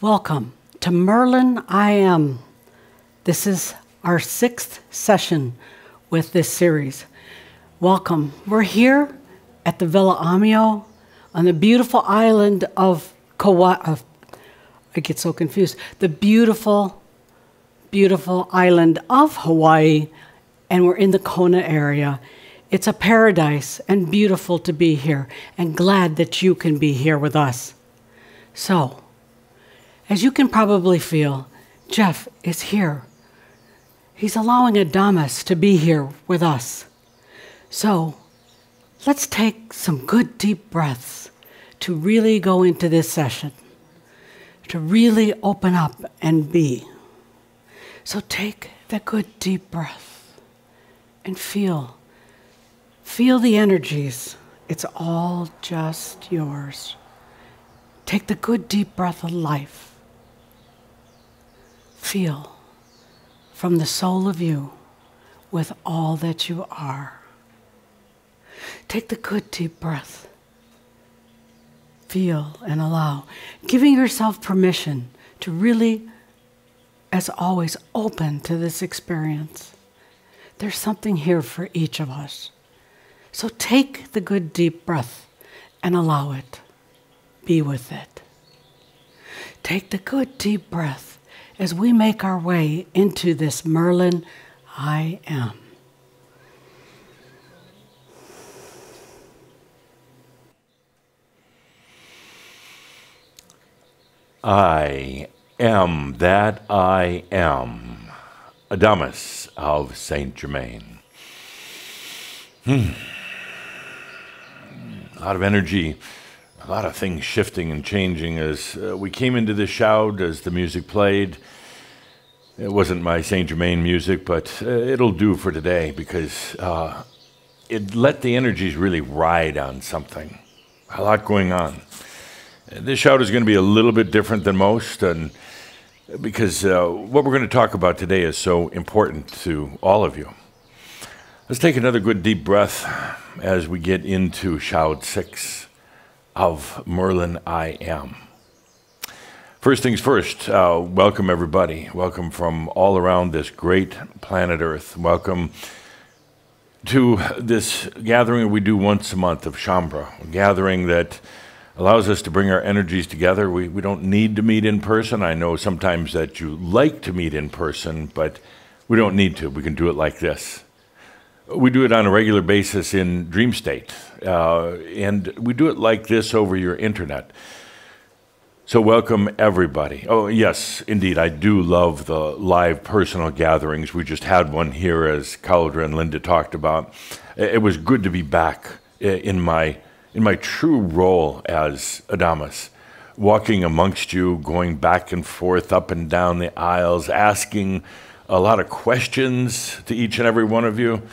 Welcome to Merlin I Am. This is our 6th session with this series. Welcome. We're here at the Villa Amio on the beautiful island of Kauai. I get so confused. The beautiful, beautiful island of Hawaii, and we're in the Kona area. It's a paradise and beautiful to be here, and glad that you can be here with us. So, as you can probably feel, Jeff is here. He's allowing Adamus to be here with us. So, let's take some good deep breaths to really go into this session, to really open up and be. So take that good deep breath and feel the energies. It's all just yours. Take the good deep breath of life. Feel from the soul of you with all that you are. Take the good deep breath. Feel and allow, giving yourself permission to really, as always, open to this experience. There's something here for each of us. So take the good deep breath and allow it. Be with it. Take the good deep breath as we make our way into this Merlin I Am. I am that I am, Adamus of Saint Germain. A lot of energy, a lot of things shifting and changing as we came into the shout, as the music played. It wasn't my Saint Germain music, but it'll do for today because it let the energies really ride on something. A lot going on. This shout is going to be a little bit different than most, and because what we're going to talk about today is so important to all of you. Let's take another good deep breath as we get into shout 6 of Merlin I Am. First things first, welcome everybody. Welcome from all around this great planet Earth. Welcome to this gathering we do once a month of Shambhala, a gathering that allows us to bring our energies together. We don't need to meet in person. I know sometimes that you like to meet in person, but we don't need to. We can do it like this. We do it on a regular basis in Dream State, and we do it like this over your internet. So welcome everybody. Oh yes, indeed, I do love the live personal gatherings. We just had one here, as Cauldra and Linda talked about. It was good to be back in my true role as Adamus, walking amongst you, going back and forth, up and down the aisles, asking a lot of questions to each and every one of you.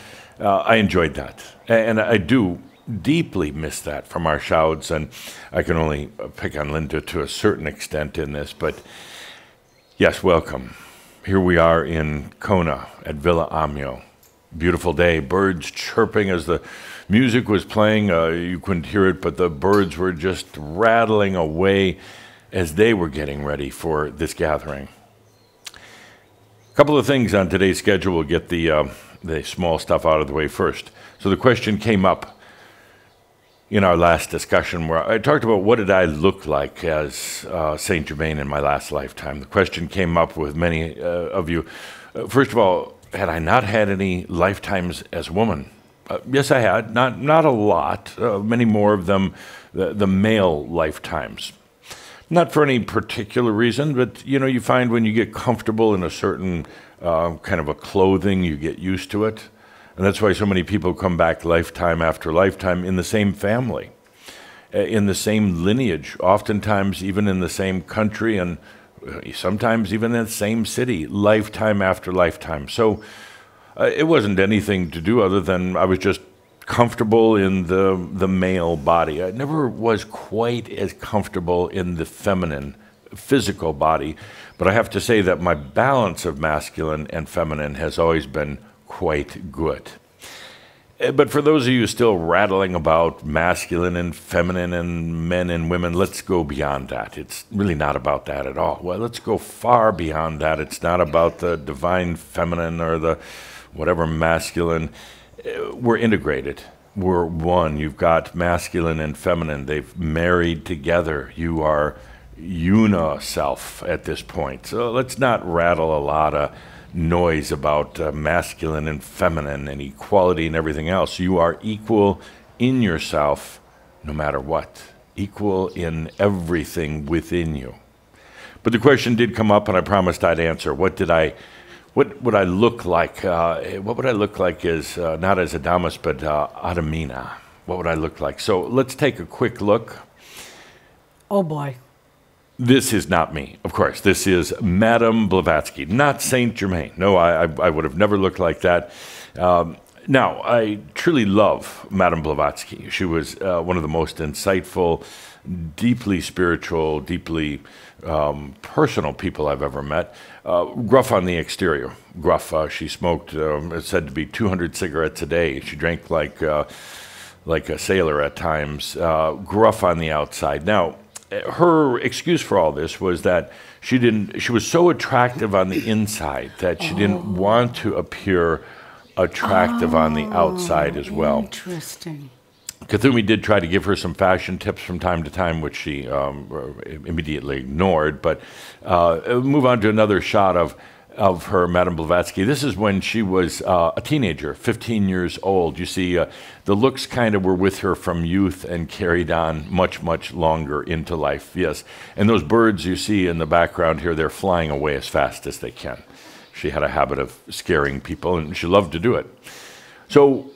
I enjoyed that, and I do deeply miss that from our shouts, and I can only pick on Linda to a certain extent in this, but yes, welcome. Here we are in Kona at Villa Amio. Beautiful day, birds chirping as the music was playing. You couldn't hear it, but the birds were just rattling away as they were getting ready for this gathering. A couple of things on today's schedule. We'll get the small stuff out of the way first. So the question came up in our last discussion where I talked about what did I look like as Saint Germain in my last lifetime. The question came up with many of you. First of all, had I not had any lifetimes as a woman? Yes, I had. Not a lot. Many more of them, the male lifetimes. Not for any particular reason, but you find when you get comfortable in a certain kind of a clothing, you get used to it. And that's why so many people come back lifetime after lifetime in the same family, in the same lineage, oftentimes even in the same country, and sometimes even in the same city, lifetime after lifetime. So it wasn't anything to do other than I was just comfortable in the male body. I never was quite as comfortable in the feminine, physical body, but I have to say that my balance of masculine and feminine has always been quite good. But for those of you still rattling about masculine and feminine and men and women, let's go beyond that. It's really not about that at all. Well, let's go far beyond that. It's not about the divine feminine or the whatever masculine. We're integrated. We're one. You've got masculine and feminine. They've married together. You are uniself at this point. So let's not rattle a lot of noise about masculine and feminine and equality and everything else. You are equal in yourself no matter what, equal in everything within you. But the question did come up, and I promised I'd answer. What would I look like? What would I look like as, not as Adamus, but Adamina? What would I look like? So let's take a quick look. Oh boy. This is not me, of course. This is Madame Blavatsky, not Saint Germain. No, I would have never looked like that. Now, I truly love Madame Blavatsky. She was one of the most insightful, deeply spiritual, deeply personal people I've ever met. Gruff on the exterior. Gruff. She smoked, it's said to be 200 cigarettes a day. She drank like a sailor at times. Gruff on the outside. Now, her excuse for all this was that she was so attractive on the inside that she didn't want to appear attractive on the outside as well. Interesting. Kathumi did try to give her some fashion tips from time to time, which she immediately ignored. But move on to another shot of her, Madame Blavatsky. This is when she was a teenager, 15 years old. You see, the looks kind of were with her from youth and carried on much, much longer into life, yes. And those birds you see in the background here, they're flying away as fast as they can. She had a habit of scaring people, and she loved to do it. So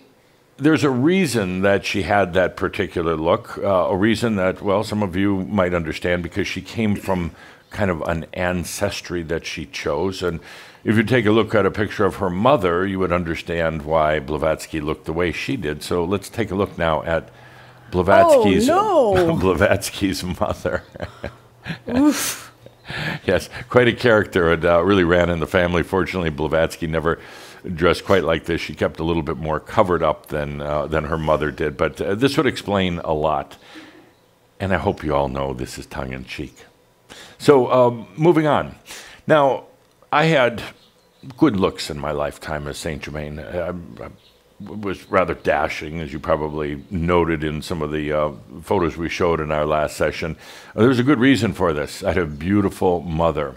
there's a reason that she had that particular look, a reason that, well, some of you might understand, because she came from kind of an ancestry that she chose. And if you take a look at a picture of her mother, you would understand why Blavatsky looked the way she did. So let's take a look now at Blavatsky's, Blavatsky's mother. Oof. Yes, quite a character. It really ran in the family. Fortunately, Blavatsky never dressed quite like this. She kept a little bit more covered up than her mother did. But this would explain a lot. And I hope you all know this is tongue-in-cheek. So moving on. Now, I had good looks in my lifetime as Saint Germain. I was rather dashing, as you probably noted in some of the photos we showed in our last session. There's a good reason for this. I had a beautiful mother.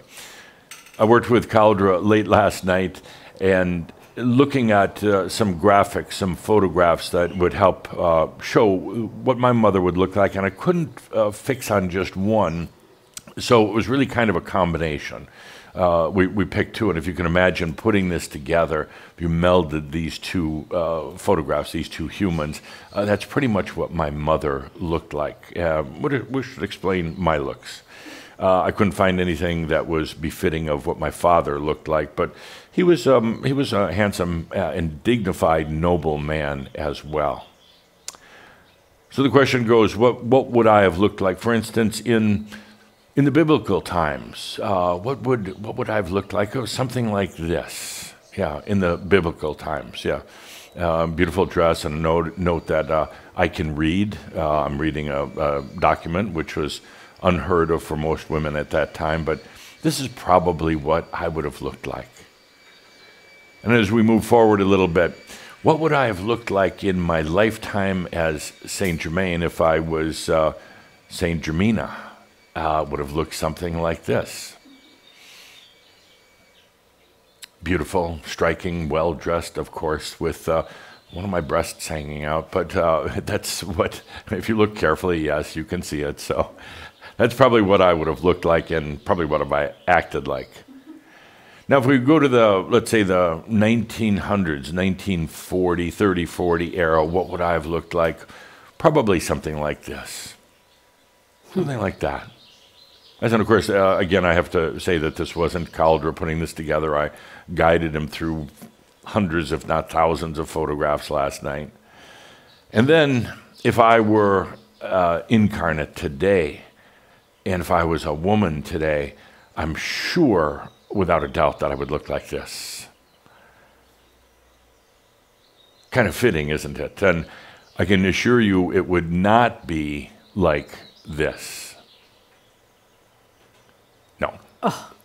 I worked with Caldra late last night, and looking at some graphics, some photographs that would help show what my mother would look like, and I couldn't fix on just one. So it was really kind of a combination. We picked two, and if you can imagine putting this together, if you melded these two photographs, these two humans, that's pretty much what my mother looked like. We should explain my looks. I couldn't find anything that was befitting of what my father looked like, but he was a handsome and dignified, noble man as well. So the question goes, what would I have looked like? For instance, in the biblical times, what would I have looked like? Oh, something like this. Yeah, in the biblical times, yeah. Beautiful dress, and a note that I can read. I'm reading a document which was unheard of for most women at that time, but this is probably what I would have looked like. And as we move forward a little bit, what would I have looked like in my lifetime as Saint Germain if I was Saint Germina? Would have looked something like this. Beautiful, striking, well-dressed, of course, with one of my breasts hanging out, but that's what, if you look carefully, yes, you can see it. So that's probably what I would have looked like, and probably what I acted like. Now, if we go to the, let's say, the 1900s, 1940, 30, 40 era, what would I have looked like? Probably something like this. Something like that. And of course, again, I have to say that this wasn't Caldra putting this together. I guided him through hundreds, if not thousands, of photographs last night. And then, if I were incarnate today, and if I was a woman today, I'm sure, without a doubt, that I would look like this. Kind of fitting, isn't it? And I can assure you it would not be like this. No.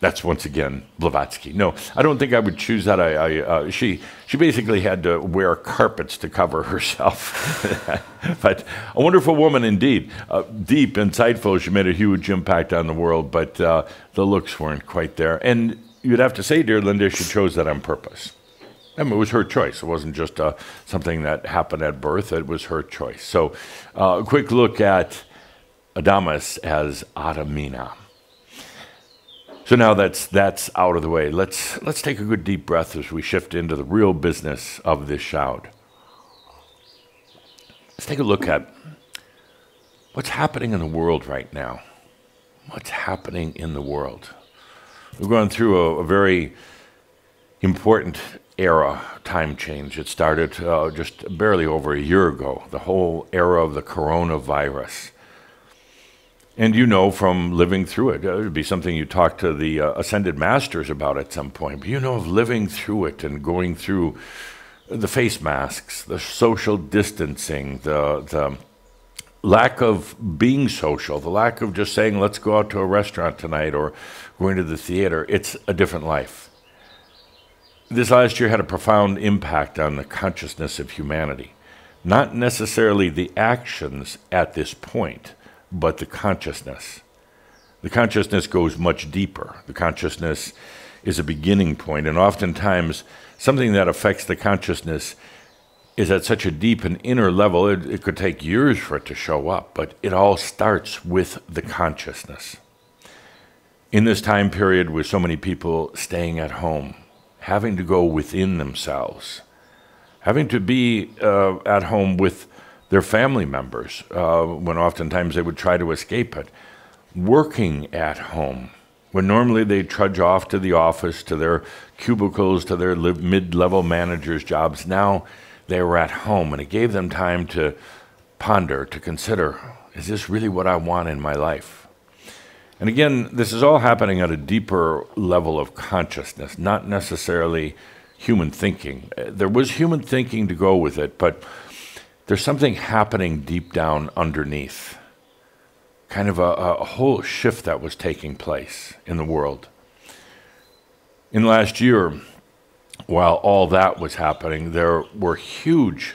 That's once again Blavatsky. No, I don't think I would choose that. She basically had to wear carpets to cover herself. But a wonderful woman indeed. Deep, insightful. She made a huge impact on the world, but the looks weren't quite there. And you'd have to say, dear Linda, she chose that on purpose. I mean, it was her choice. It wasn't just something that happened at birth. It was her choice. So a quick look at Adamus as Adamina. So now that's out of the way. Let's take a good deep breath as we shift into the real business of this shout. Let's take a look at what's happening in the world right now. What's happening in the world? We're going through a very important era, time change. It started just barely over a year ago, the whole era of the coronavirus. And you know from living through it, it would be something you talk to the ascended masters about at some point, but you know of living through it and going through the face masks, the social distancing, the lack of being social, the lack of just saying, let's go out to a restaurant tonight or going to the theater. It's a different life. This last year had a profound impact on the consciousness of humanity. Not necessarily the actions at this point, but the consciousness. The consciousness goes much deeper. The consciousness is a beginning point, and oftentimes something that affects the consciousness is at such a deep and inner level, it could take years for it to show up, but it all starts with the consciousness. In this time period with so many people staying at home, having to go within themselves, having to be at home with their family members, when oftentimes they would try to escape it, working at home, when normally they trudge off to the office, to their cubicles, to their mid-level managers' jobs. Now they were at home, and it gave them time to ponder, to consider, is this really what I want in my life? And again, this is all happening at a deeper level of consciousness, not necessarily human thinking. There was human thinking to go with it, but there's something happening deep down underneath. Kind of a whole shift that was taking place in the world. In the last year, while all that was happening, there were huge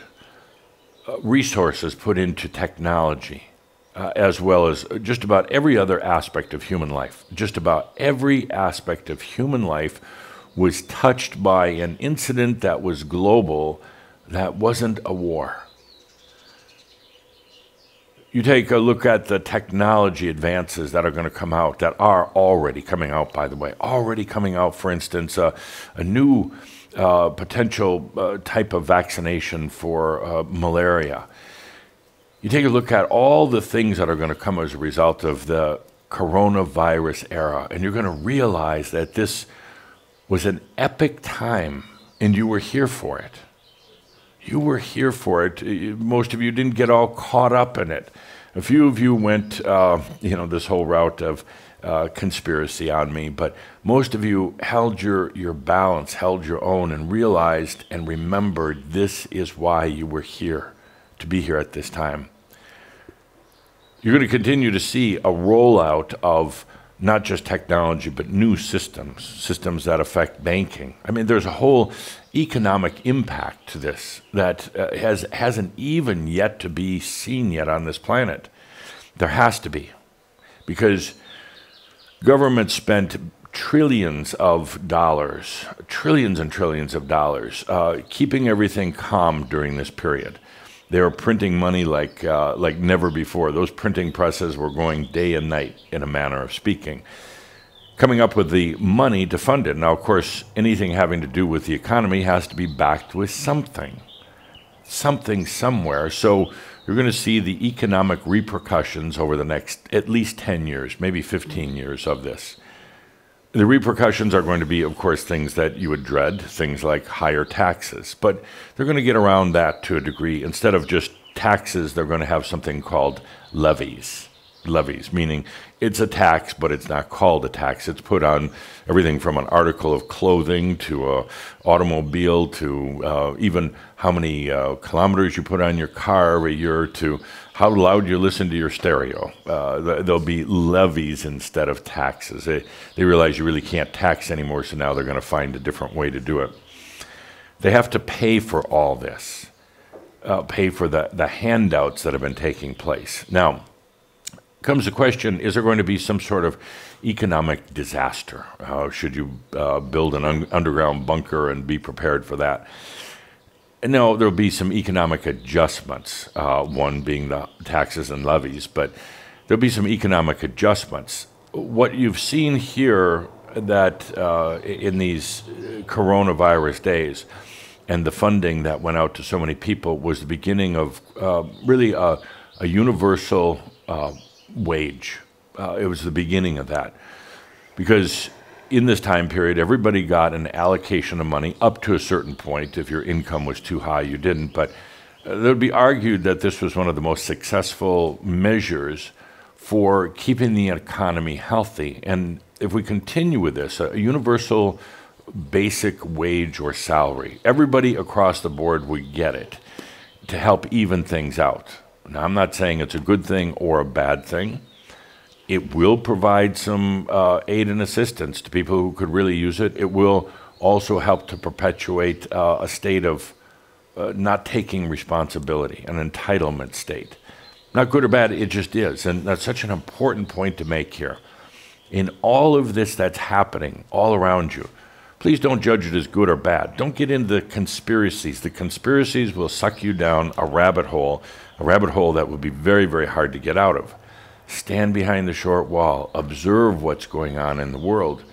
resources put into technology, as well as just about every other aspect of human life. Just about every aspect of human life was touched by an incident that was global, that wasn't a war. You take a look at the technology advances that are going to come out, that are already coming out, by the way, already coming out, for instance, a new potential type of vaccination for malaria. You take a look at all the things that are going to come as a result of the coronavirus era, and you're going to realize that this was an epic time, and you were here for it. You were here for it. Most of you didn't get all caught up in it. A few of you went, this whole route of conspiracy on me, but most of you held your balance, held your own, and realized and remembered this is why you were here, to be here at this time. You're going to continue to see a rollout of not just technology, but new systems that affect banking. I mean, there's a whole economic impact to this that hasn't even yet to be seen yet on this planet. There has to be, because government spent trillions of dollars, trillions and trillions of dollars, keeping everything calm during this period. They were printing money like never before. Those printing presses were going day and night, in a manner of speaking, coming up with the money to fund it. Now, of course, anything having to do with the economy has to be backed with something somewhere. So you're going to see the economic repercussions over the next at least 10 years, maybe 15 years of this. The repercussions are going to be, of course, things that you would dread, things like higher taxes. But they're going to get around that to a degree. Instead of just taxes, they're going to have something called levies. levies, meaning it's a tax, but it's not called a tax. It's put on everything from an article of clothing to an automobile to even how many kilometers you put on your car every year to how loud you listen to your stereo. There'll be levies instead of taxes. They realize you really can't tax anymore, so now they're going to find a different way to do it. They have to pay for all this, pay for the handouts that have been taking place. Now, comes the question, is there going to be some sort of economic disaster? Should you build an underground bunker and be prepared for that? No, there'll be some economic adjustments, one being the taxes and levies, but there'll be some economic adjustments. What you've seen here that in these coronavirus days and the funding that went out to so many people was the beginning of really a universal wage. It was the beginning of that. Because in this time period, everybody got an allocation of money up to a certain point. If your income was too high, you didn't. But it would be argued that this was one of the most successful measures for keeping the economy healthy. And if we continue with this, a universal basic wage or salary, everybody across the board would get it to help even things out. Now, I'm not saying it's a good thing or a bad thing. It will provide some aid and assistance to people who could really use it. It will also help to perpetuate a state of not taking responsibility, an entitlement state. Not good or bad, it just is. And that's such an important point to make here. In all of this that's happening all around you, please don't judge it as good or bad. Don't get into the conspiracies. The conspiracies will suck you down a rabbit hole that would be very, very hard to get out of. Stand behind the short wall. Observe what's going on in the world.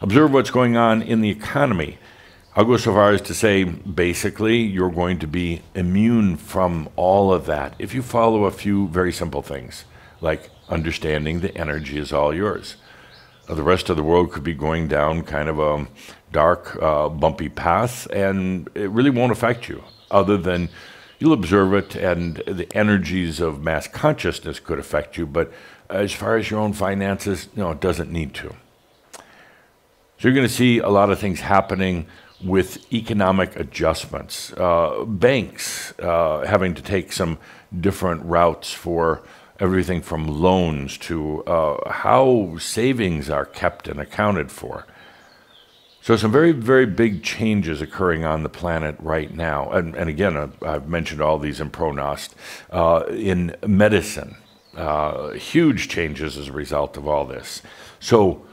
Observe what's going on in the economy. I'll go so far as to say, basically, you're going to be immune from all of that if you follow a few very simple things, like understanding the energy is all yours. The rest of the world could be going down kind of a dark, bumpy path, and it really won't affect you, other than you'll observe it, and the energies of mass consciousness could affect you, but as far as your own finances, no, it doesn't need to. So you're going to see a lot of things happening with economic adjustments. Banks having to take some different routes for everything from loans to how savings are kept and accounted for. So some very, very big changes occurring on the planet right now. And again, I've mentioned all these in Pronost. In medicine, huge changes as a result of all this. So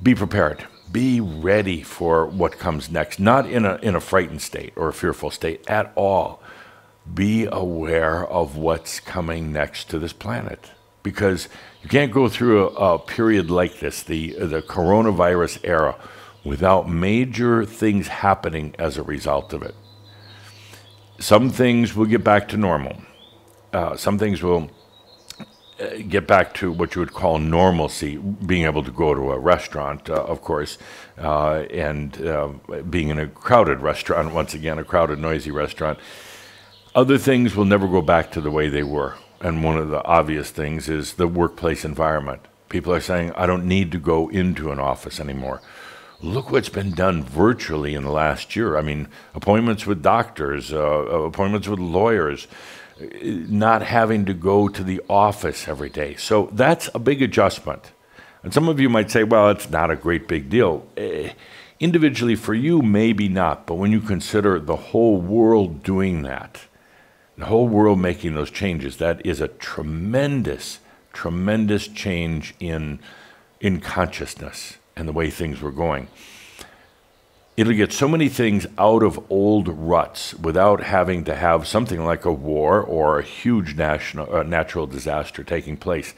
be prepared. Be ready for what comes next. Not in a frightened state or a fearful state at all. Be aware of what's coming next to this planet. Because you can't go through a period like this, the coronavirus era, without major things happening as a result of it. Some things will get back to normal. Some things will get back to what you would call normalcy, being able to go to a restaurant, of course, and being in a crowded restaurant, once again, a crowded, noisy restaurant. Other things will never go back to the way they were. And one of the obvious things is the workplace environment. People are saying, I don't need to go into an office anymore. Look what's been done virtually in the last year. I mean, appointments with doctors, appointments with lawyers, not having to go to the office every day. So that's a big adjustment. And some of you might say, well, it's not a great big deal. Individually for you, maybe not. But when you consider the whole world doing that, the whole world making those changes, that is a tremendous, tremendous change in consciousness and the way things were going. It'll get so many things out of old ruts without having to have something like a war or a huge natural disaster taking place.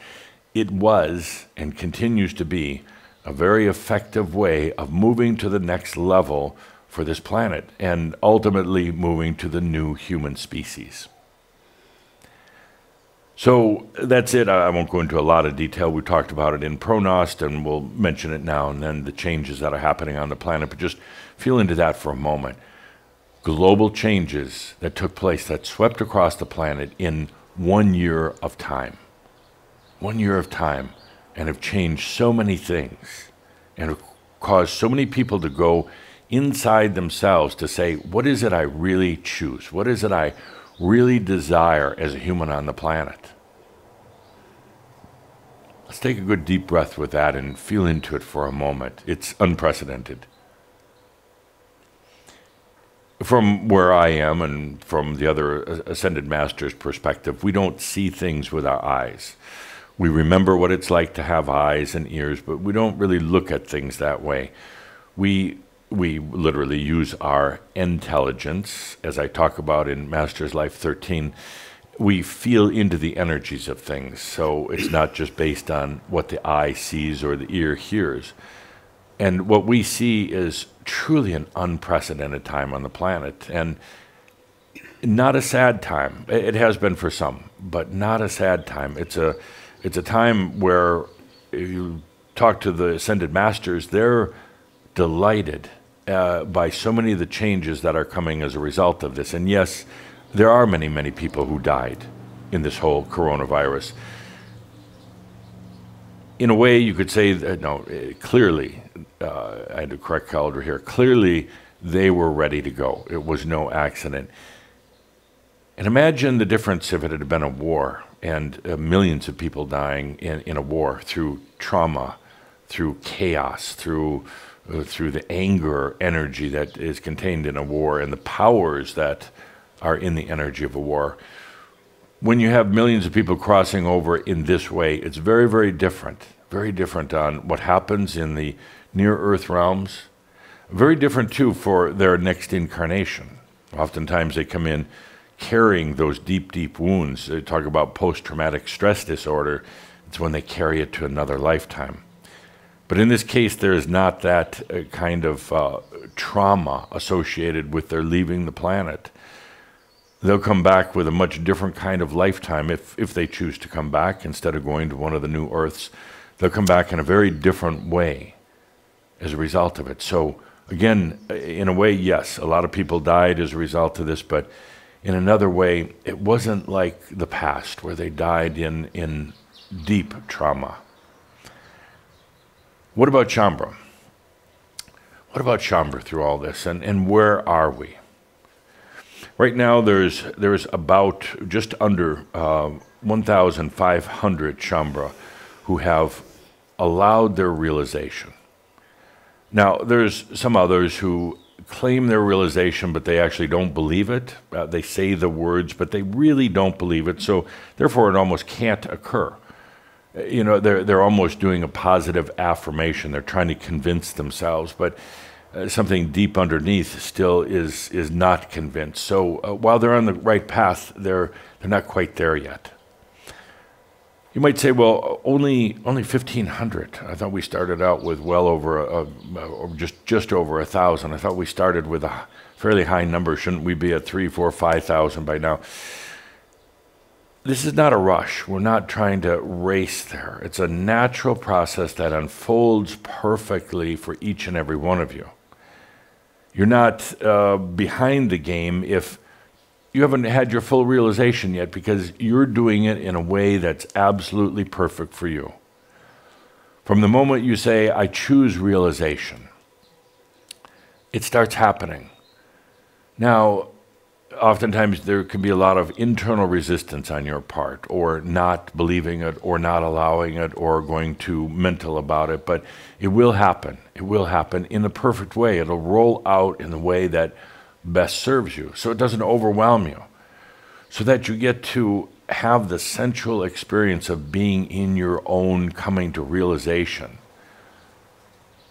It was and continues to be a very effective way of moving to the next level for this planet and ultimately moving to the new human species. So that's it. I won't go into a lot of detail. We talked about it in Pronost, and we'll mention it now and then, the changes that are happening on the planet, but just feel into that for a moment. Global changes that took place, that swept across the planet in 1 year of time. 1 year of time, and have changed so many things and have caused so many people to go inside themselves to say, what is it I really choose? What is it I really desire as a human on the planet? Let's take a good deep breath with that and feel into it for a moment. It's unprecedented. From where I am and from the other Ascended Masters' perspective, we don't see things with our eyes. We remember what it's like to have eyes and ears, but we don't really look at things that way. We literally use our intelligence, as I talk about in Master's Life 13. We feel into the energies of things, so it's not just based on what the eye sees or the ear hears. And what we see is truly an unprecedented time on the planet, and not a sad time. It has been for some, but not a sad time. It's a time where you talk to the Ascended Masters, they're delighted by so many of the changes that are coming as a result of this. And yes, there are many, many people who died in this whole coronavirus. In a way, you could say that, no, clearly, I had to correct Calder here, clearly they were ready to go. It was no accident. And imagine the difference if it had been a war and millions of people dying in a war through trauma, through chaos, through the anger energy that is contained in a war and the powers that are in the energy of a war. When you have millions of people crossing over in this way, it's very, very different on what happens in the near-Earth realms. Very different, too, for their next incarnation. Oftentimes they come in carrying those deep, deep wounds. They talk about post-traumatic stress disorder. It's when they carry it to another lifetime. But in this case, there is not that kind of trauma associated with their leaving the planet. They'll come back with a much different kind of lifetime if they choose to come back instead of going to one of the new Earths. They'll come back in a very different way as a result of it. So again, in a way, yes, a lot of people died as a result of this, but in another way, it wasn't like the past where they died in deep trauma. What about Shaumbra? What about Shaumbra through all this, and where are we? Right now, there's about just under 1,500 Shaumbra who have allowed their realization. Now, there's some others who claim their realization, but they actually don't believe it. They say the words, but they really don't believe it. So, therefore, it almost can't occur. You know, they're almost doing a positive affirmation. They're trying to convince themselves, but something deep underneath still is not convinced. So while they're on the right path, they're not quite there yet. You might say, well, only 1,500. I thought we started out with well over just over 1,000. I thought we started with a fairly high number. Shouldn't we be at 3,000, 4,000, 5,000 by now? This is not a rush. We're not trying to race there. It's a natural process that unfolds perfectly for each and every one of you. You're not behind the game if you haven't had your full realization yet, because you're doing it in a way that's absolutely perfect for you. From the moment you say, I choose realization, it starts happening. Now, oftentimes there can be a lot of internal resistance on your part, or not believing it, or not allowing it, or going too mental about it, but it will happen. It will happen in the perfect way. It'll roll out in the way that best serves you, so it doesn't overwhelm you, so that you get to have the sensual experience of being in your own coming to realization,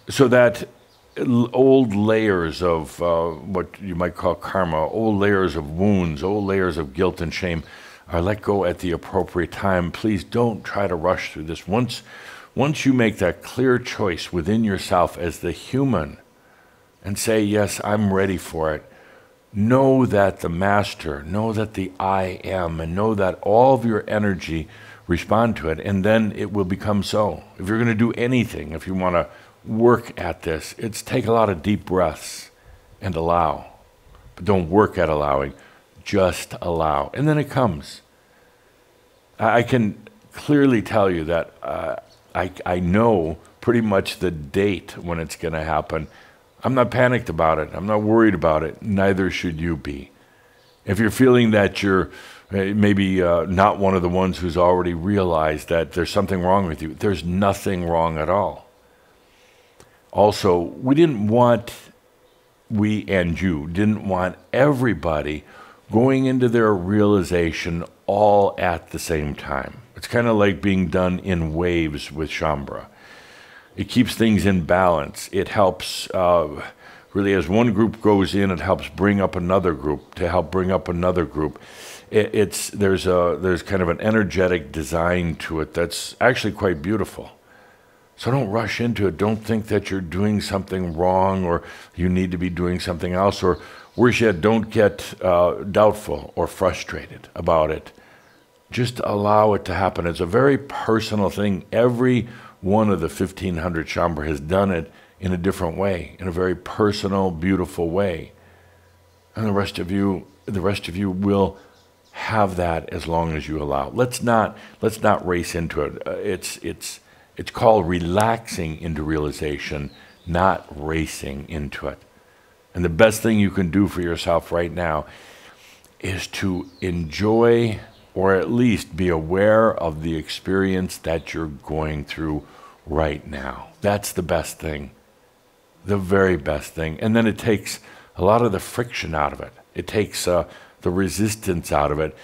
so that old layers of what you might call karma, old layers of wounds, old layers of guilt and shame are let go at the appropriate time. Please don't try to rush through this. Once you make that clear choice within yourself as the human and say, yes, I'm ready for it, know that the master, know that the I am, and know that all of your energy respond to it, and then it will become so. If you're going to do anything, if you want to work at this, it's take a lot of deep breaths and allow. But don't work at allowing, just allow. And then it comes. I can clearly tell you that I know pretty much the date when it's going to happen. I'm not panicked about it. I'm not worried about it. Neither should you be. If you're feeling that you're maybe not one of the ones who's already realized that there's something wrong with you, there's nothing wrong at all. Also, we and you didn't want everybody going into their realization all at the same time. It's kind of like being done in waves with Shambhala. It keeps things in balance. It helps, really, as one group goes in, it helps bring up another group to help bring up another group. There's kind of an energetic design to it that's actually quite beautiful. So don't rush into it. Don't think that you're doing something wrong or you need to be doing something else, or worse yet, don't get doubtful or frustrated about it. Just allow it to happen. It's a very personal thing. Every one of the 1,500 Shambhala has done it in a different way, in a very personal, beautiful way. And the rest of you will have that as long as you allow. Let's not race into it. It's called relaxing into realization, not racing into it. And the best thing you can do for yourself right now is to enjoy, or at least be aware of, the experience that you're going through right now. That's the best thing, the very best thing. And then it takes a lot of the friction out of it. It takes the resistance out of it.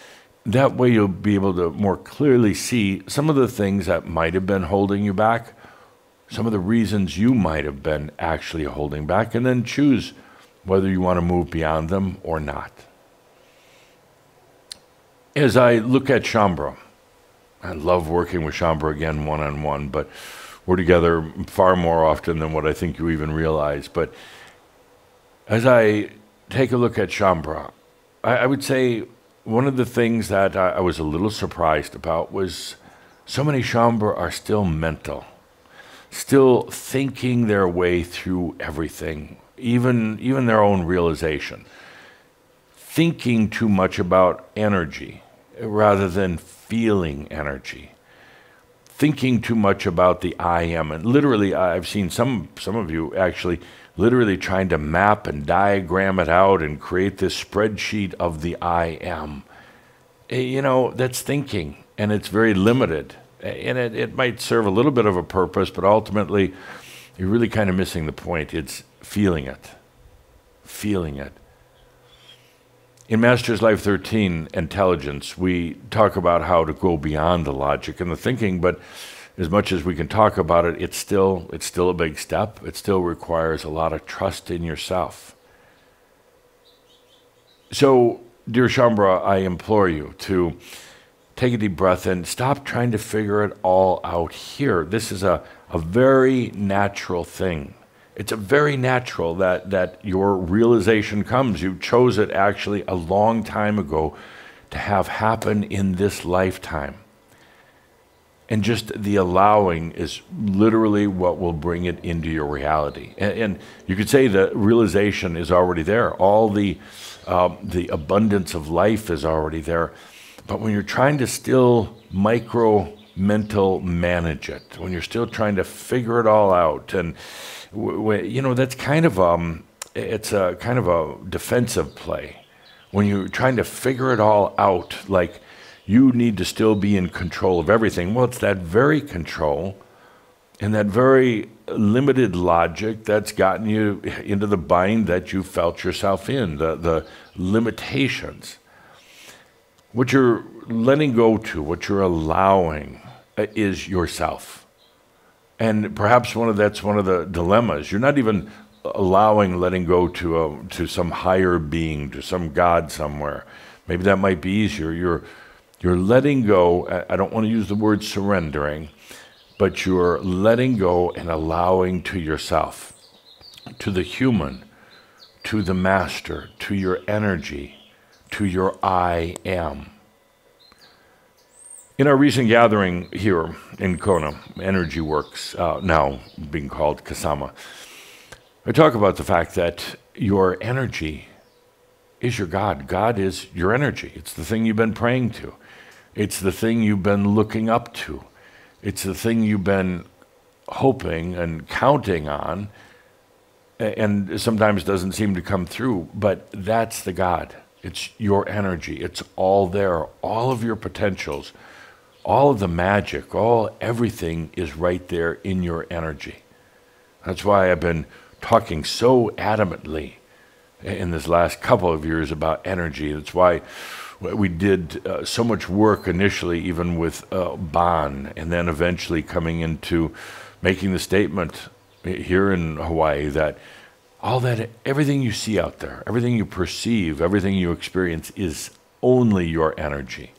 That way you'll be able to more clearly see some of the things that might have been holding you back, some of the reasons you might have been actually holding back, and then choose whether you want to move beyond them or not. As I look at Shambhala, I love working with Shambhala again one-on-one, but we're together far more often than what I think you even realize. But as I take a look at Shambhala, I would say one of the things that I was a little surprised about was so many Shambhala are still mental, still thinking their way through everything, even their own realization, thinking too much about energy rather than feeling energy, thinking too much about the I am. And literally, I've seen some of you actually literally trying to map and diagram it out and create this spreadsheet of the I am. You know, that's thinking, and it's very limited. And it might serve a little bit of a purpose, but ultimately, you're really kind of missing the point. It's feeling it. Feeling it. In Master's Life 13, Intelligence, we talk about how to go beyond the logic and the thinking, but as much as we can talk about it, it's still a big step. It still requires a lot of trust in yourself. So, dear Shambhala, I implore you to take a deep breath and stop trying to figure it all out here. This is a very natural thing. It's a very natural that your realization comes. You chose it actually a long time ago to have happen in this lifetime. And just the allowing is literally what will bring it into your reality. And you could say the realization is already there. All the abundance of life is already there. But when you're trying to still mental manage it, when you're still trying to figure it all out, and you know, that's kind of it's a kind of a defensive play. When you're trying to figure it all out, like you need to still be in control of everything. Well, it's that very control and that very limited logic that's gotten you into the bind that you felt yourself in, the limitations. What you're letting go to, what you're allowing, is yourself. And perhaps that's one of the dilemmas. You're not even letting go to some higher being, to some God somewhere. Maybe that might be easier. You're letting go. I don't want to use the word surrendering, but you're letting go and allowing to yourself, to the human, to the master, to your energy, to your I am. In our recent gathering here in Kona, Energy Works, now being called Kasama, I talk about the fact that your energy is your God. God is your energy. It's the thing you've been praying to. It's the thing you've been looking up to. It's the thing you've been hoping and counting on, and sometimes doesn't seem to come through, but that's the God. It's your energy. It's all there. All of your potentials, all of the magic, everything is right there in your energy. That's why I've been talking so adamantly in this last couple of years about energy. That's why we did so much work initially, even with Bon, and then eventually coming into making the statement here in Hawaii that everything you see out there, everything you perceive, everything you experience is only your energy.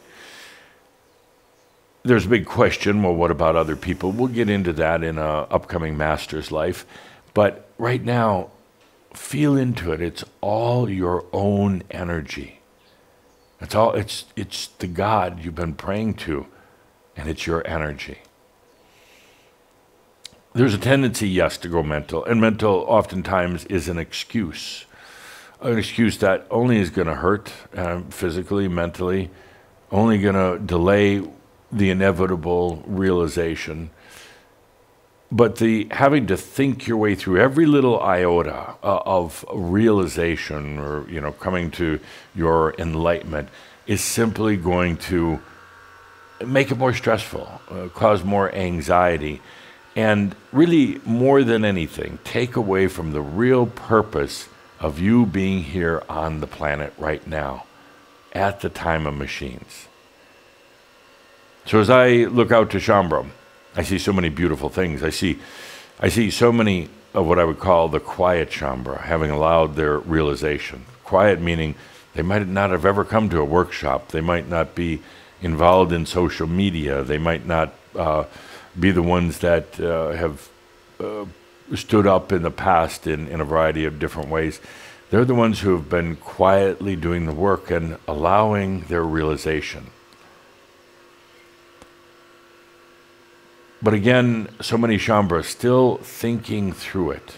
There's a big question, well, what about other people? We'll get into that in an upcoming Master's Life. But right now, feel into it. It's all your own energy. It's the God you've been praying to, and it's your energy. There's a tendency, yes, to go mental, and mental oftentimes is an excuse that only is going to hurt physically, mentally, only going to delay the inevitable realization. But the having to think your way through every little iota of realization or, coming to your enlightenment is simply going to make it more stressful, cause more anxiety, and really, more than anything, take away from the real purpose of you being here on the planet right now, at the time of machines. So as I look out to Shaumbra, I see so many beautiful things. I see so many of what I would call the quiet Shaumbra having allowed their realization. Quiet meaning they might not have ever come to a workshop. They might not be involved in social media. They might not be the ones that have stood up in the past in a variety of different ways. They're the ones who have been quietly doing the work and allowing their realization. But again, so many Shaumbras still thinking through it,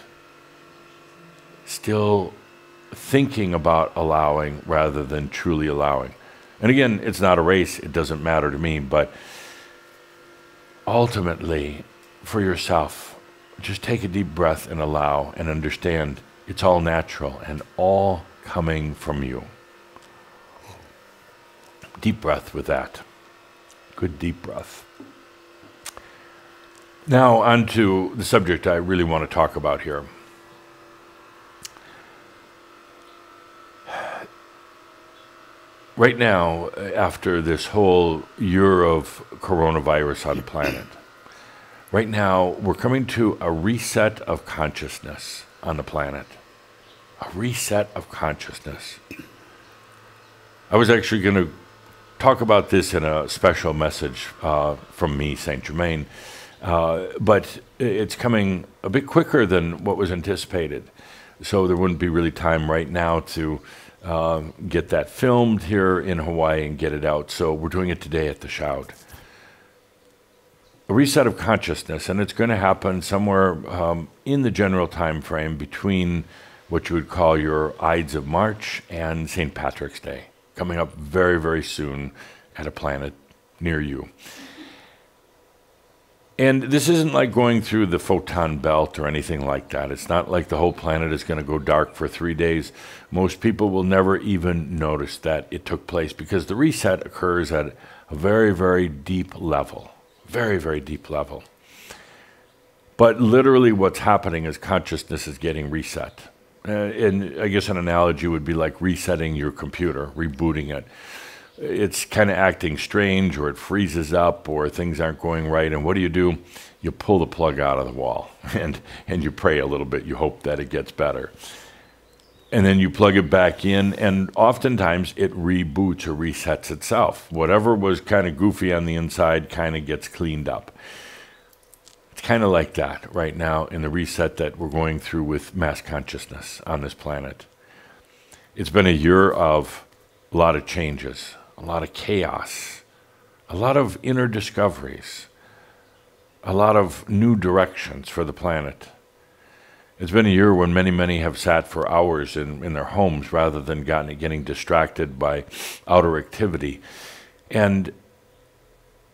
still thinking about allowing rather than truly allowing. And again, it's not a race, it doesn't matter to me, but ultimately, for yourself, just take a deep breath and allow and understand it's all natural and all coming from you. Deep breath with that. Good deep breath. Now, on to the subject I really want to talk about here. Right now, after this whole year of coronavirus on the planet, right now we're coming to a reset of consciousness on the planet. A reset of consciousness. I was actually going to talk about this in a special message from me, Saint Germain, but it's coming a bit quicker than what was anticipated. So there wouldn't be really time right now to get that filmed here in Hawaii and get it out. So we're doing it today at the Shout. A reset of consciousness, and it's going to happen somewhere in the general time frame between what you would call your Ides of March and St. Patrick's Day, coming up very, very soon at a planet near you. And this isn't like going through the photon belt or anything like that. It's not like the whole planet is going to go dark for 3 days. Most people will never even notice that it took place because the reset occurs at a very, very deep level. Very, very deep level. But literally what's happening is consciousness is getting reset. And I guess an analogy would be like resetting your computer, rebooting it. It's kind of acting strange, or it freezes up, or things aren't going right. And what do? You pull the plug out of the wall, and you pray a little bit. You hope that it gets better. And then you plug it back in, and oftentimes it reboots or resets itself. Whatever was kind of goofy on the inside kind of gets cleaned up. It's kind of like that right now in the reset that we're going through with mass consciousness on this planet. It's been a year of a lot of changes, a lot of chaos, a lot of inner discoveries, a lot of new directions for the planet. It's been a year when many, many have sat for hours in their homes rather than getting distracted by outer activity. And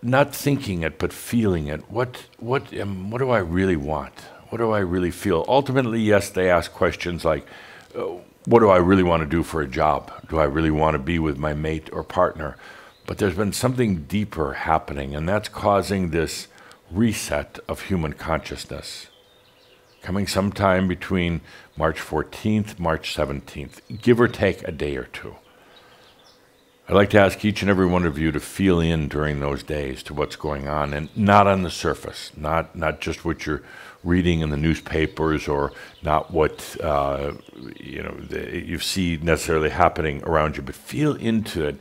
not thinking it, but feeling it. What do I really want? What do I really feel? Ultimately, yes, they ask questions like, what do I really want to do for a job? Do I really want to be with my mate or partner? But there's been something deeper happening, and that's causing this reset of human consciousness, coming sometime between March 14th, March 17th, give or take a day or two. I'd like to ask each and every one of you to feel in during those days to what's going on, and not on the surface, not just what you're reading in the newspapers, or not what you see necessarily happening around you, but feel into it.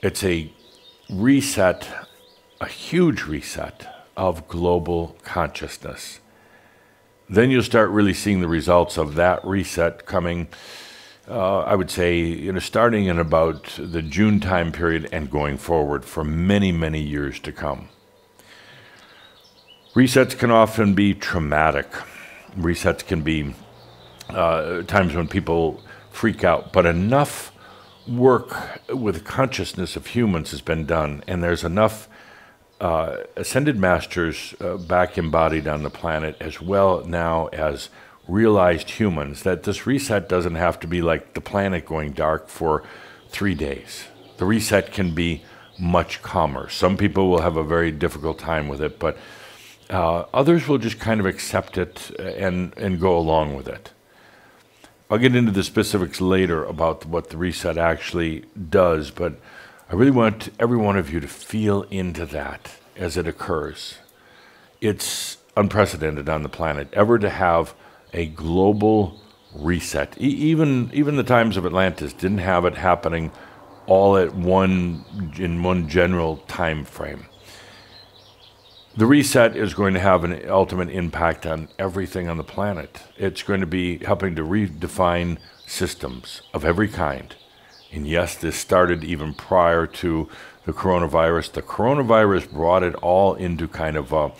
It's a reset, a huge reset of global consciousness. Then you'll start really seeing the results of that reset coming, I would say, starting in about the June time period and going forward for many, many years to come. Resets can often be traumatic. Resets can be times when people freak out, but enough work with the consciousness of humans has been done, and there's enough ascended masters back embodied on the planet, as well now as realized humans, that this reset doesn't have to be like the planet going dark for 3 days. The reset can be much calmer. Some people will have a very difficult time with it, but others will just kind of accept it and go along with it. I'll get into the specifics later about what the reset actually does, but I really want every one of you to feel into that as it occurs. It's unprecedented on the planet ever to have a global reset. Even the times of Atlantis didn't have it happening all in one general time frame. The reset is going to have an ultimate impact on everything on the planet. It's going to be helping to redefine systems of every kind. And yes, this started even prior to the coronavirus. The coronavirus brought it all into kind of,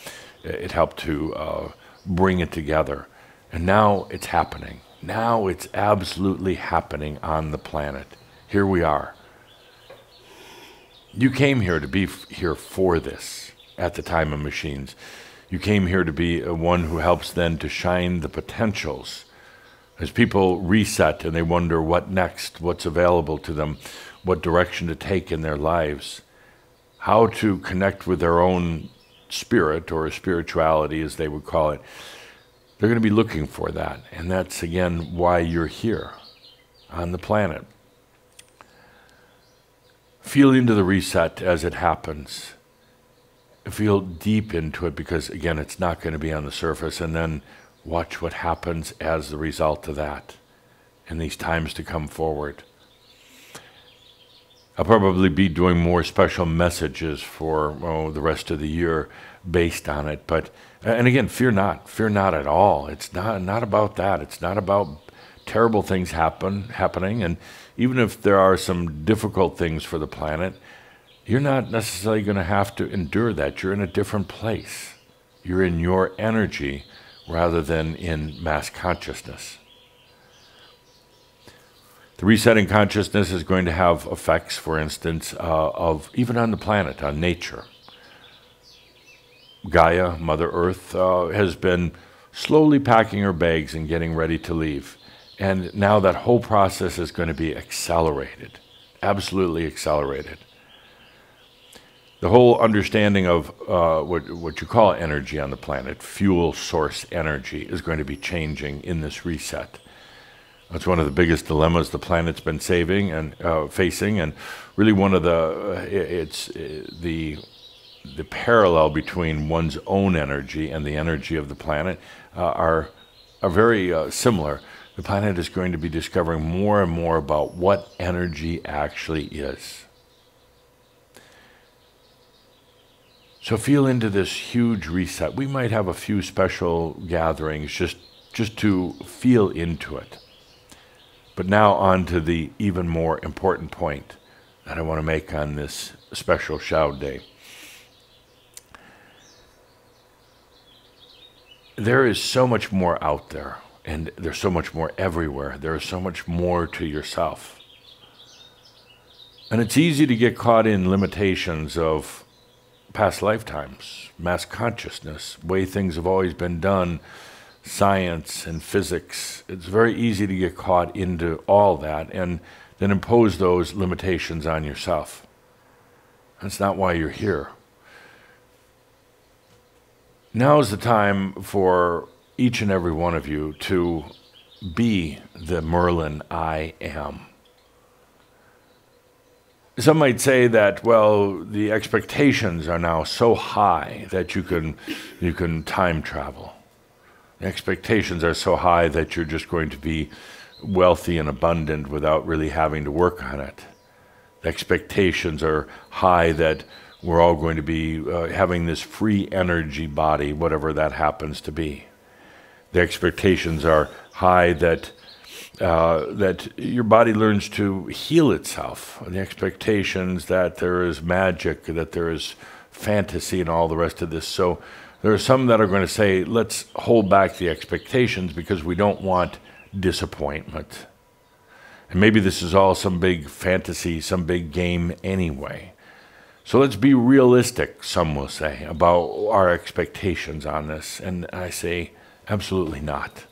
it helped to bring it together. And now it's happening. Now it's absolutely happening on the planet. Here we are. You came here to be here for this at the time of machines. You came here to be one who helps then to shine the potentials. As people reset and they wonder what next, what's available to them, what direction to take in their lives, how to connect with their own spirit, or spirituality as they would call it, they're going to be looking for that. And that's, again, why you're here on the planet. Feel into the reset as it happens. Feel deep into it, because, again, it's not going to be on the surface. And then watch what happens as the result of that in these times to come forward. I'll probably be doing more special messages for the rest of the year based on it. But, and again, fear not at all. It's not about that. It's not about terrible things happening. And even if there are some difficult things for the planet, you're not necessarily going to have to endure that. You're in a different place. You're in your energy rather than in mass consciousness. The resetting consciousness is going to have effects, for instance, of even on the planet, on nature. Gaia, Mother Earth, has been slowly packing her bags and getting ready to leave. And now that whole process is going to be accelerated, absolutely accelerated. The whole understanding of what you call energy on the planet, fuel source energy, is going to be changing in this reset. That's one of the biggest dilemmas the planet's been facing, and really one of the parallel between one's own energy and the energy of the planet are very similar. The planet is going to be discovering more and more about what energy actually is. So feel into this huge reset. We might have a few special gatherings just to feel into it. But now on to the even more important point that I want to make on this special Shout Day. There is so much more out there, and there's so much more everywhere. There is so much more to yourself. And it's easy to get caught in limitations of past lifetimes, mass consciousness, way things have always been done, science and physics. It's very easy to get caught into all that and then impose those limitations on yourself. That's not why you're here. Now is the time for each and every one of you to be the Merlin I am. Some might say that, well, the expectations are now so high that you can time travel. The expectations are so high that you're just going to be wealthy and abundant without really having to work on it. The expectations are high that we're all going to be having this free energy body, whatever that happens to be. The expectations are high that your body learns to heal itself. The expectations that there is magic, that there is fantasy and all the rest of this. So there are some that are going to say, let's hold back the expectations because we don't want disappointment. And maybe this is all some big fantasy, some big game anyway. So let's be realistic, some will say, about our expectations on this. And I say, absolutely not.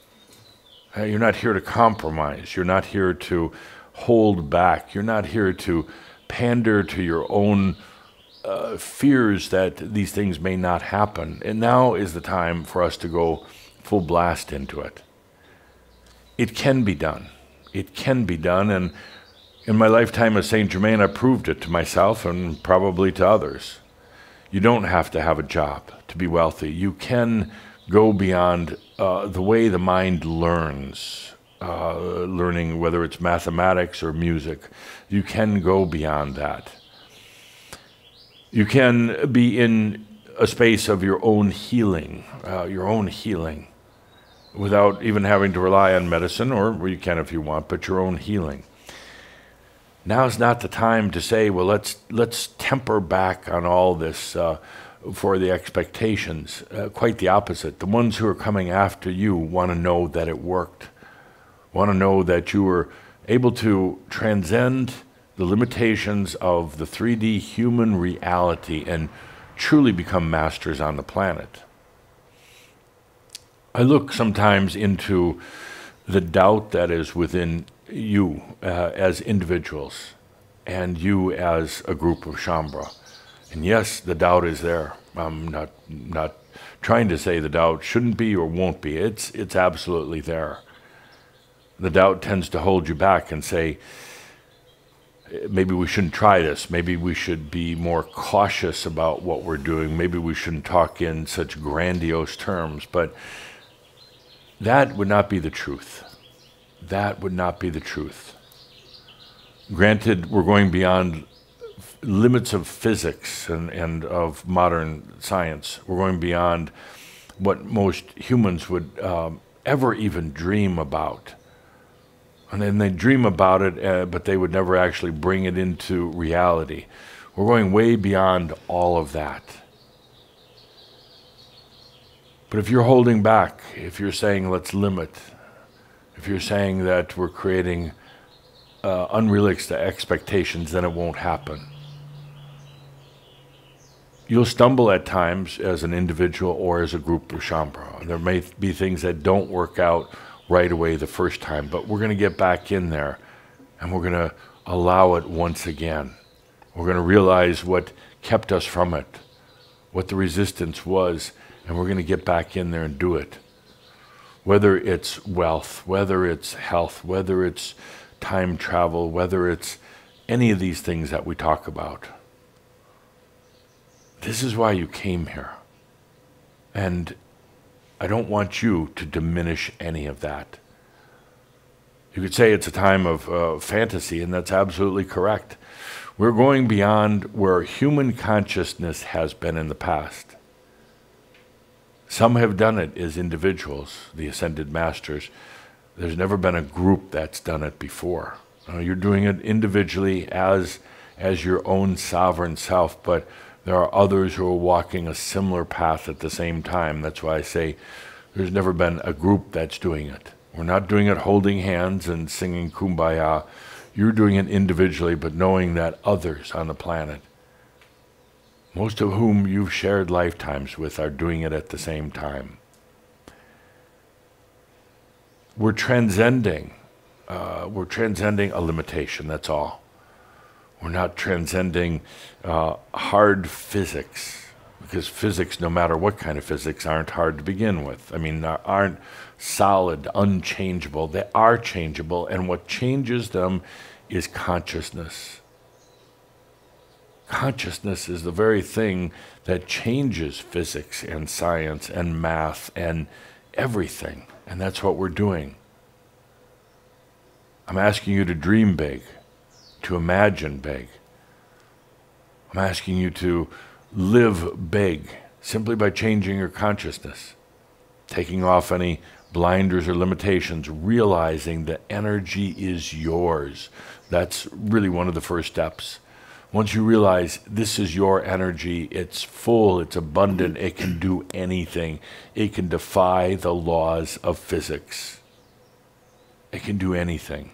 You're not here to compromise. You're not here to hold back. You're not here to pander to your own fears that these things may not happen. And now is the time for us to go full blast into it. It can be done. It can be done. And in my lifetime as Saint Germain, I proved it to myself and probably to others. You don't have to have a job to be wealthy. You can go beyond the way the mind learns, learning whether it's mathematics or music. You can go beyond that. You can be in a space of your own healing, without even having to rely on medicine, or you can if you want, but your own healing. Now's not the time to say, well, let's temper back on all this for the expectations. Quite the opposite. The ones who are coming after you want to know that it worked, want to know that you were able to transcend the limitations of the 3D human reality and truly become masters on the planet. I look sometimes into the doubt that is within you as individuals and you as a group of Shambhala. And yes, the doubt is there. I'm not trying to say the doubt shouldn't be or won't be. It's absolutely there. The doubt tends to hold you back and say, maybe we shouldn't try this. Maybe we should be more cautious about what we're doing. Maybe we shouldn't talk in such grandiose terms. But that would not be the truth. That would not be the truth. Granted, we're going beyond limits of physics and of modern science. We're going beyond what most humans would ever even dream about. And then they dream about it, but they would never actually bring it into reality. We're going way beyond all of that. But if you're holding back, if you're saying let's limit, if you're saying that we're creating unrealistic expectations, then it won't happen. You'll stumble at times as an individual or as a group of Shambhala. There may be things that don't work out right away the first time, but we're going to get back in there and we're going to allow it once again. We're going to realize what kept us from it, what the resistance was, and we're going to get back in there and do it. Whether it's wealth, whether it's health, whether it's time travel, whether it's any of these things that we talk about. This is why you came here. And I don't want you to diminish any of that. You could say it's a time of fantasy, and that's absolutely correct. We're going beyond where human consciousness has been in the past. Some have done it as individuals, the ascended masters. There's never been a group that's done it before. You're doing it individually as your own sovereign self, but there are others who are walking a similar path at the same time. That's why I say there's never been a group that's doing it. We're not doing it holding hands and singing Kumbaya. You're doing it individually, but knowing that others on the planet most of whom you've shared lifetimes with, are doing it at the same time. We're transcending a limitation, that's all. We're not transcending hard physics, because physics, no matter what kind of physics, aren't hard to begin with. I mean, aren't solid, unchangeable. They are changeable, and what changes them is consciousness. Consciousness is the very thing that changes physics and science and math and everything, and that's what we're doing. I'm asking you to dream big, to imagine big. I'm asking you to live big simply by changing your consciousness, taking off any blinders or limitations, realizing that energy is yours. That's really one of the first steps. Once you realize this is your energy, it's full, it's abundant, it can do anything. It can defy the laws of physics. It can do anything.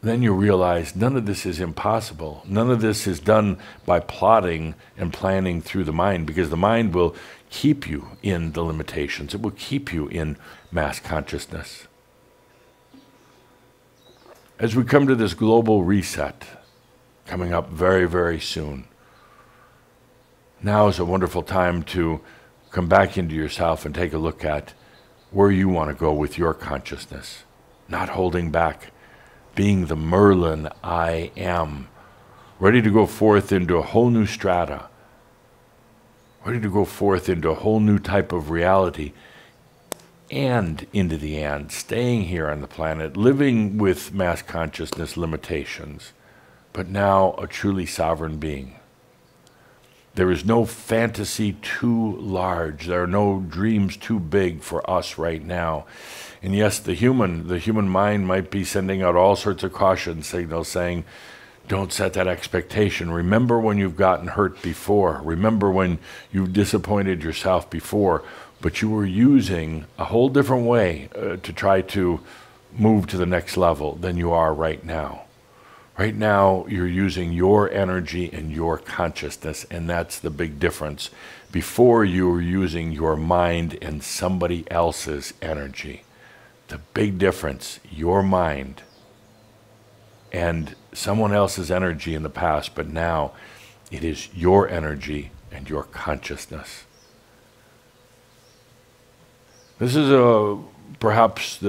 Then you realize none of this is impossible. None of this is done by plotting and planning through the mind, because the mind will keep you in the limitations. It will keep you in mass consciousness. As we come to this global reset, coming up very, very soon, now is a wonderful time to come back into yourself and take a look at where you want to go with your consciousness, not holding back, being the Merlin I am, ready to go forth into a whole new strata, ready to go forth into a whole new type of reality, and into the end, staying here on the planet, living with mass consciousness limitations, but now a truly sovereign being. There is no fantasy too large. There are no dreams too big for us right now. And yes, the human mind might be sending out all sorts of caution signals saying, don't set that expectation. Remember when you've gotten hurt before. Remember when you've disappointed yourself before. But you were using a whole different way to try to move to the next level than you are right now. Right now, you're using your energy and your consciousness, and that's the big difference. Before, you were using your mind and somebody else's energy. The big difference, your mind and someone else's energy in the past, but now it is your energy and your consciousness. This is perhaps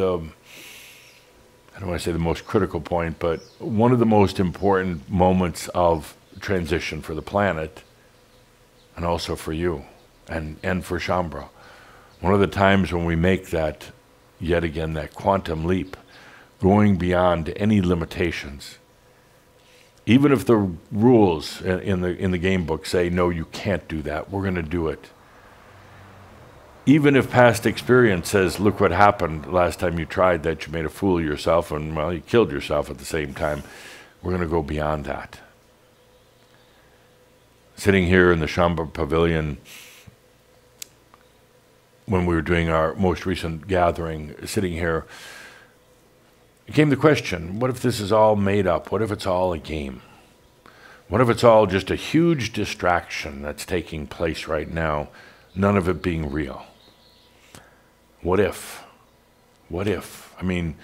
I don't want to say the most critical point, but one of the most important moments of transition for the planet, and also for you, and for Shambhala. One of the times when we make that, yet again, that quantum leap, going beyond any limitations. Even if the rules in the game book say, no, you can't do that, we're going to do it. Even if past experience says, look what happened last time you tried that, you made a fool of yourself and, well, you killed yourself at the same time, we're going to go beyond that. Sitting here in the Shambhala Pavilion, when we were doing our most recent gathering, sitting here, it came the question, what if this is all made up? What if it's all a game? What if it's all just a huge distraction that's taking place right now, none of it being real? What if? What if? I mean,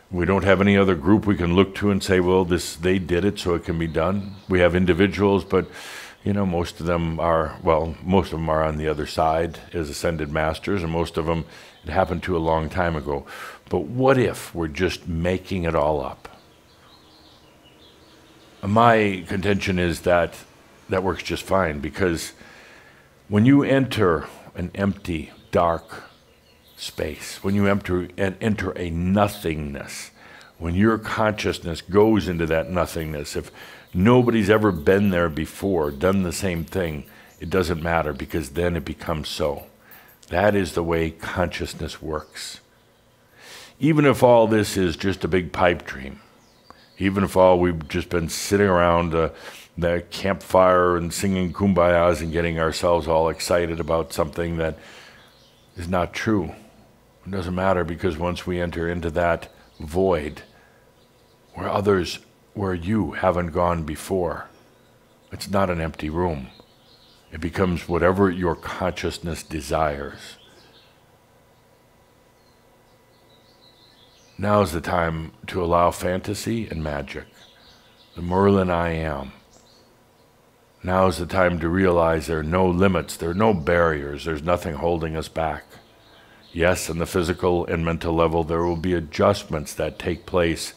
we don't have any other group we can look to and say, well, they did it, so it can be done. We have individuals, but most of them are on the other side as ascended masters, and most of them it happened to a long time ago. But what if we're just making it all up? My contention is that works just fine, because when you enter an empty, dark space, when you enter a nothingness, when your consciousness goes into that nothingness, if nobody's ever been there before, done the same thing, it doesn't matter, because then it becomes so. That is the way consciousness works. Even if all this is just a big pipe dream, even if all we've just been sitting around the campfire and singing kumbayas and getting ourselves all excited about something that is not true, it doesn't matter, because once we enter into that void where you haven't gone before, It's not an empty room. It becomes whatever your consciousness desires. Now is the time to allow fantasy and magic, the Merlin I am. Now is the time to realize there are no limits, there are no barriers, there's nothing holding us back. Yes, on the physical and mental level, there will be adjustments that take place,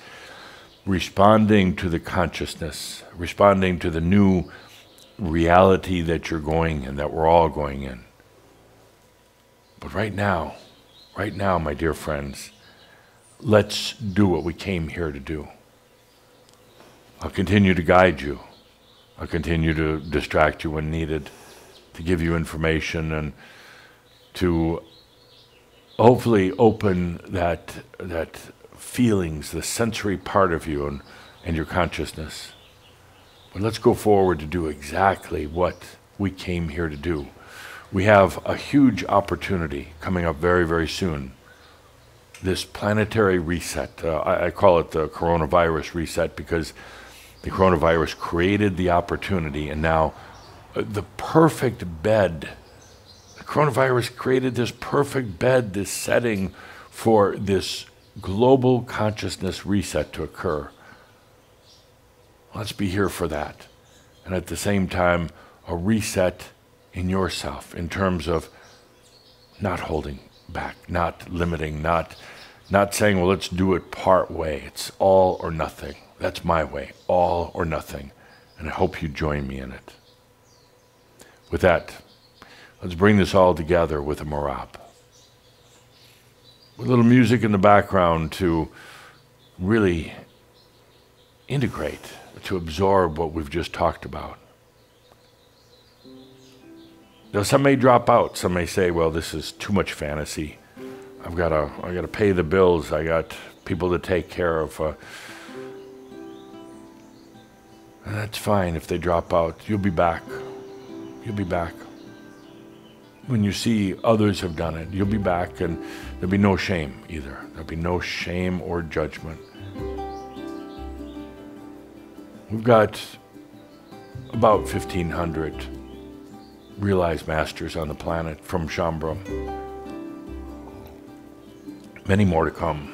responding to the consciousness, responding to the new reality that you're going in, that we're all going in. But right now, my dear friends, let's do what we came here to do. I'll continue to guide you. I'll continue to distract you when needed, to give you information and to hopefully open that feelings, the sensory part of you and your consciousness. But let's go forward to do exactly what we came here to do. We have a huge opportunity coming up very, very soon. This planetary reset, I call it the coronavirus reset because the coronavirus created the opportunity, and now the perfect bed. The coronavirus created this perfect bed, this setting for this global consciousness reset to occur. Let's be here for that. And at the same time, a reset in yourself in terms of not holding back, not limiting, not saying, well, let's do it part way. It's all or nothing. That's my way, all or nothing. And I hope you join me in it. With that, let's bring this all together with a marab. With a little music in the background to really integrate, to absorb what we've just talked about. Now, some may drop out. Some may say, well, this is too much fantasy. I got to pay the bills. I got people to take care of. And that's fine if they drop out. You'll be back. You'll be back. When you see others have done it, you'll be back, and there'll be no shame either. There'll be no shame or judgment. We've got about 1,500 realized masters on the planet from Shambhala. Many more to come.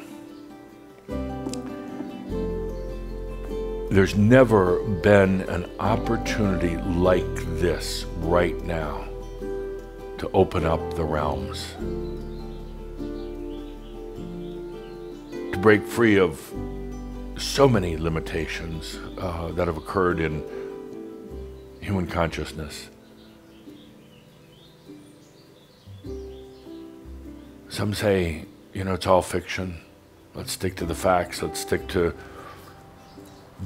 There's never been an opportunity like this right now to open up the realms, to break free of so many limitations that have occurred in human consciousness. Some say, it's all fiction. Let's stick to the facts. Let's stick to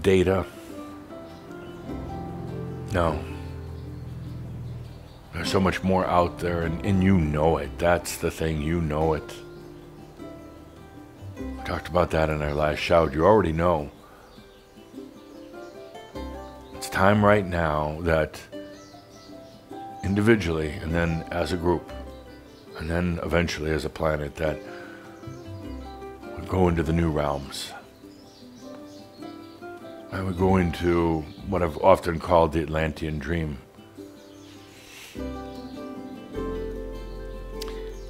data. No. There's so much more out there, and you know it. That's the thing, you know it. We talked about that in our last shout. You already know. It's time right now that individually, and then as a group, and then eventually as a planet, that we go into the new realms. And we go into what I've often called the Atlantean dream.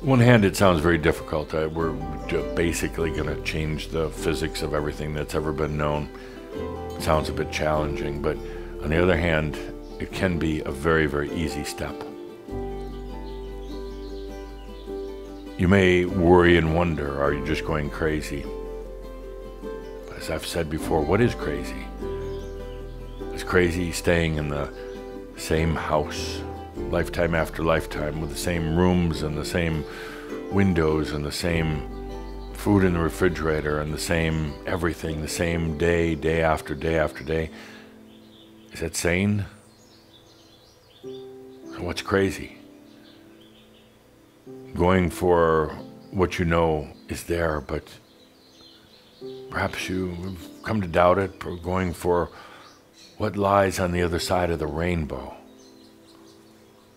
On one hand, it sounds very difficult. We're basically going to change the physics of everything that's ever been known. It sounds a bit challenging, but on the other hand, it can be a very, very easy step. You may worry and wonder, are you just going crazy? But as I've said before, what is crazy? Is crazy staying in the same house, lifetime after lifetime, with the same rooms and the same windows and the same food in the refrigerator and the same everything, the same day, day after day after day? Is that sane? What's crazy? Going for what you know is there, but perhaps you've come to doubt it, or going for what lies on the other side of the rainbow.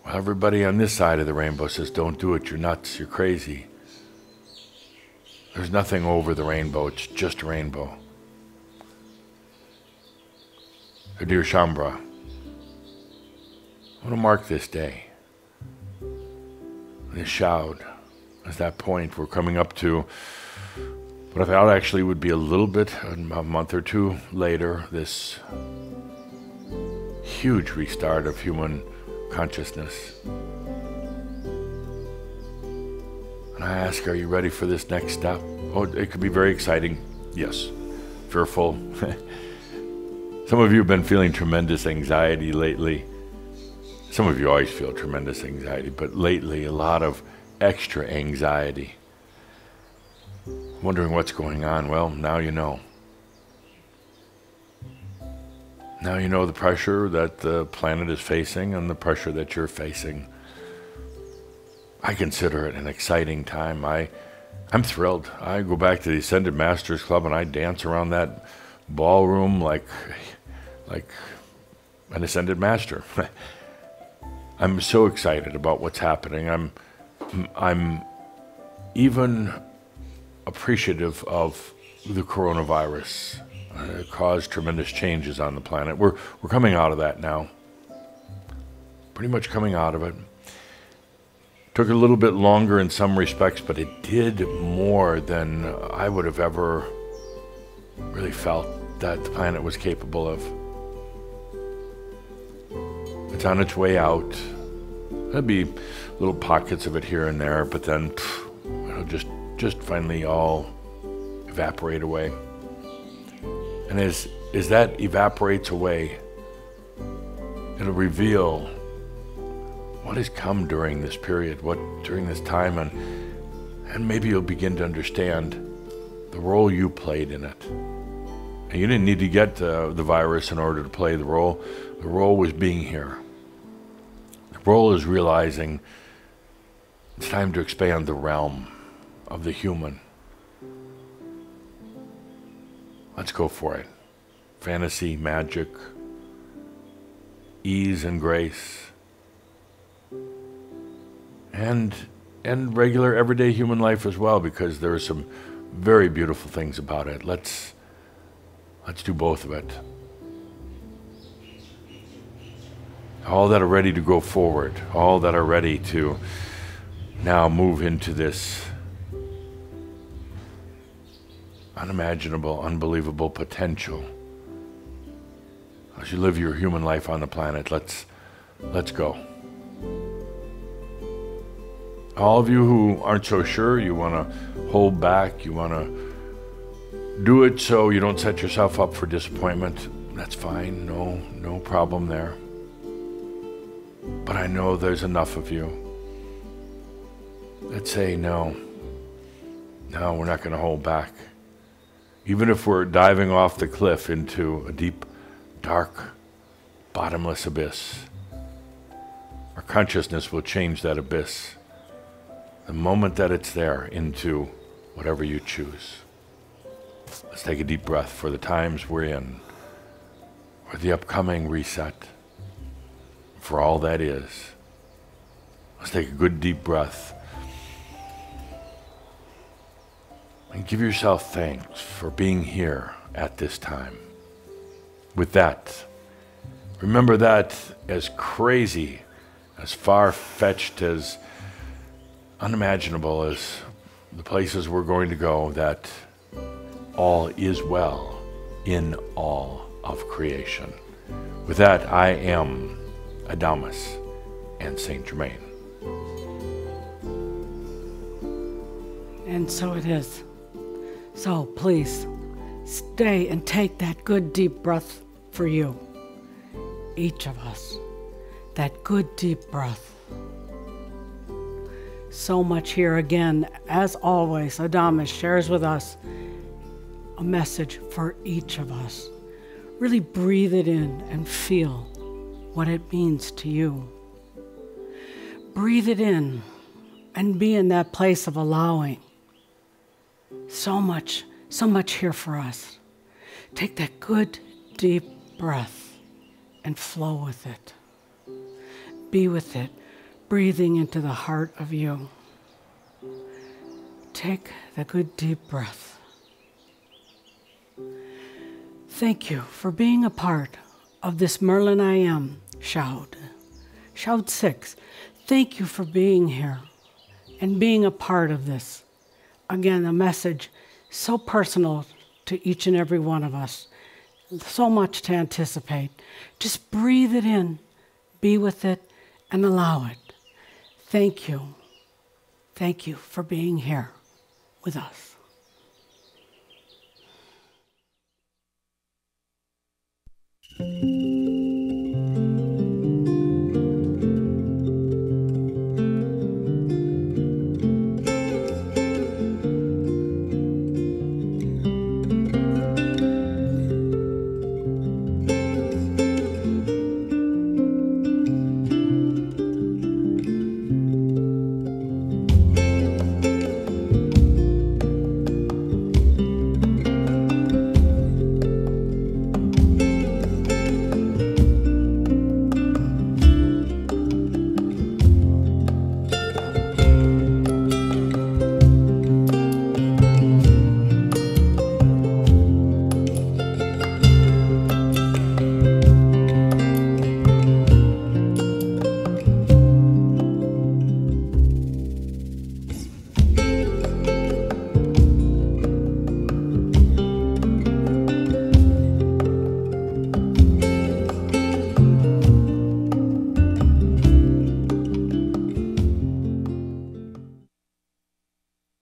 Well, everybody on this side of the rainbow says, don't do it, you're nuts, you're crazy. There's nothing over the rainbow, it's just a rainbow. Dear Shambhala, I want to mark this day, this shout, as that point we're coming up to what I thought actually would be a little bit, a month or two later, this huge restart of human consciousness. And I ask, are you ready for this next step? Oh, it could be very exciting. Yes. Fearful. Some of you have been feeling tremendous anxiety lately. Some of you always feel tremendous anxiety, but lately a lot of extra anxiety. Wondering what's going on. Well, now you know. Now you know the pressure that the planet is facing and the pressure that you're facing. I consider it an exciting time. I'm thrilled. I go back to the Ascended Masters Club and I dance around that ballroom like an Ascended Master. I'm so excited about what's happening. I'm even appreciative of the coronavirus. It caused tremendous changes on the planet. We're coming out of that now. Pretty much coming out of it. Took a little bit longer in some respects, but it did more than I would have ever really felt that the planet was capable of. It's on its way out. There'll be little pockets of it here and there, but then it'll just finally all evaporate away. And as that evaporates away, it'll reveal what has come during this period, during this time, and maybe you'll begin to understand the role you played in it. And you didn't need to get the virus in order to play the role. The role was being here. The role is realizing it's time to expand the realm of the human. Let's go for it. Fantasy, magic, ease and grace, and regular everyday human life as well, because there are some very beautiful things about it. Let's do both of it. All that are ready to go forward, all that are ready to now move into this unimaginable, unbelievable potential. As you live your human life on the planet, let's go. All of you who aren't so sure, you want to hold back, you want to do it so you don't set yourself up for disappointment, that's fine, no problem there. But I know there's enough of you that say no, we're not going to hold back. Even if we're diving off the cliff into a deep, dark, bottomless abyss, our consciousness will change that abyss the moment that it's there into whatever you choose. Let's take a deep breath for the times we're in, for the upcoming reset, for all that is. Let's take a good deep breath and give yourself thanks for being here at this time. With that, remember that as crazy, as far-fetched, as unimaginable as the places we're going to go, that all is well in all of creation. With that, I am Adamus and Saint Germain. And so it is. So please, stay and take that good deep breath for you. Each of us. That good deep breath. So much here again. As always, Adamus shares with us a message for each of us. Really breathe it in and feel what it means to you. Breathe it in and be in that place of allowing. So much here for us. Take that good, deep breath and flow with it. Be with it, breathing into the heart of you. Take the good, deep breath. Thank you for being a part of this Merlin I Am shout Shout 6. Thank you for being here and being a part of this. Again, a message so personal to each and every one of us. So much to anticipate. Just breathe it in, be with it, and allow it. Thank you. Thank you for being here with us.